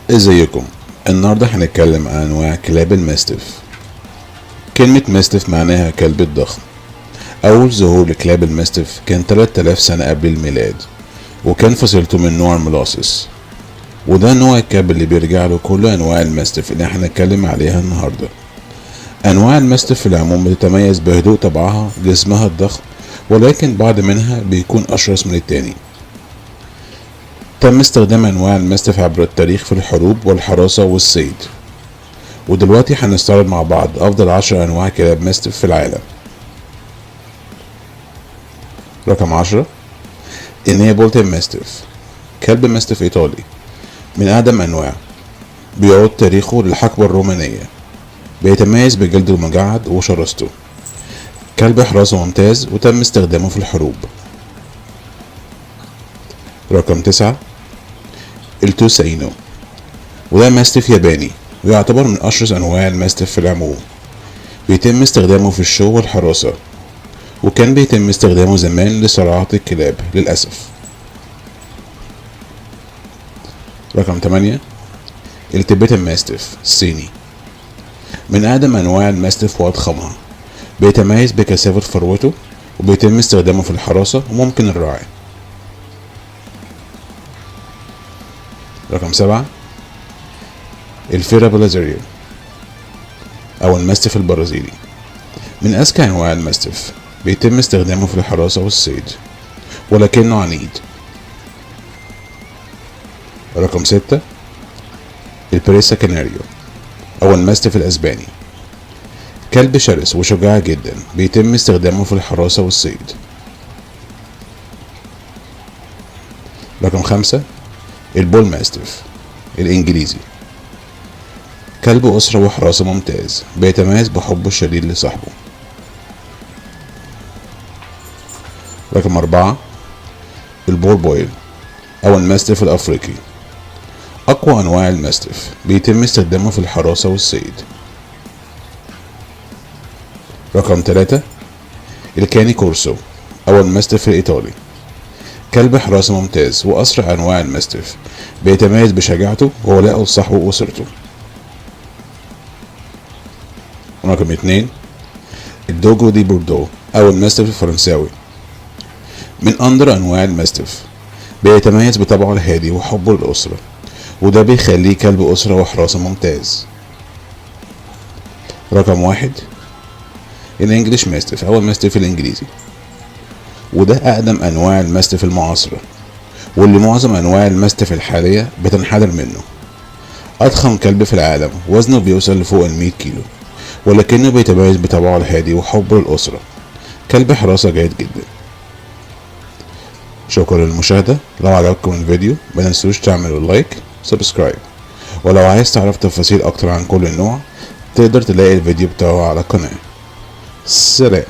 ازيكم؟ النهارده هنتكلم عن انواع كلاب الماستيف. كلمة ماستيف معناها كلب الضخم. اول ظهور لكلاب الماستيف كان 3000 سنة قبل الميلاد، وكان فصيلته من نوع الملاسس، وده نوع الكلب اللي بيرجع له كل انواع الماستيف اللي احنا هنتكلم عليها النهارده. انواع الماستيف في العموم بتتميز بهدوء طبعها، جسمها الضخم، ولكن بعض منها بيكون اشرس من التاني. تم استخدام انواع الماستيف عبر التاريخ في الحروب والحراسة والصيد، ودلوقتي هنستعرض مع بعض افضل 10 انواع كلاب ماستيف في العالم. رقم 10، النيابولتان ماستيف، كلب ماستيف ايطالي من اقدم انواع، بيعود تاريخه للحقبة الرومانية، بيتميز بجلده المجعد وشراسته، كلب حراسة ممتاز وتم استخدامه في الحروب. رقم 9، التوساينو، وده ماستيف ياباني ويعتبر من اشرس انواع الماستيف في العموم، بيتم استخدامه في الشو والحراسة، وكان بيتم استخدامه زمان لصراعات الكلاب للأسف. رقم 8، التبيتان ماستيف الصيني، من أقدم أنواع الماستيف وأضخمها، بيتميز بكثافة فروته، وبيتم استخدامه في الحراسة وممكن الرعي. رقم 7، الفيرا بلازيريو أو الماستيف البرازيلي، من أذكى أنواع الماستيف، بيتم استخدامه في الحراسة والصيد، ولكنه عنيد. رقم 6، البريسا كاناريو أو الماستيف الأسباني، كلب شرس وشجاع جدا، بيتم استخدامه في الحراسة والصيد. رقم 5، البول ماستيف الإنجليزي، كلب أسرة وحراسة ممتاز، بيتميز بحبه الشديد لصاحبه. رقم 4، البور بويل أو الماستيف الأفريقي، أقوى أنواع الماستيف، بيتم استخدامه في الحراسة والصيد. رقم 3، الكاني كورسو أو الماستيف الإيطالي، كلب حراسة ممتاز وأسرع أنواع الماستيف، بيتميز بشجاعته وولائه لصاحبه وأسرته. رقم 2، الدوجو دي بوردو أو الماستيف الفرنساوي، من أندر أنواع الماستيف، بيتميز بطبعه الهادي وحبه للأسرة، وده بيخليه كلب أسرة وحراسة ممتاز. رقم 1، الانجليش ماستيف أو الماستيف الإنجليزي، وده أقدم أنواع الماستيف المعاصرة، واللي معظم أنواع الماستيف الحالية بتنحدر منه. أضخم كلب في العالم، وزنه بيوصل لفوق 100 كيلو، ولكنه بيتميز بطبعه الهادي وحبه للأسرة، كلب حراسة جيد جدا. شكرا للمشاهدة. لو عجبكم الفيديو متنسوش تعملوا لايك سبسكرايب، ولو عايز تعرف تفاصيل اكتر عن كل نوع تقدر تلاقي الفيديو بتاعه على القناة. سلام.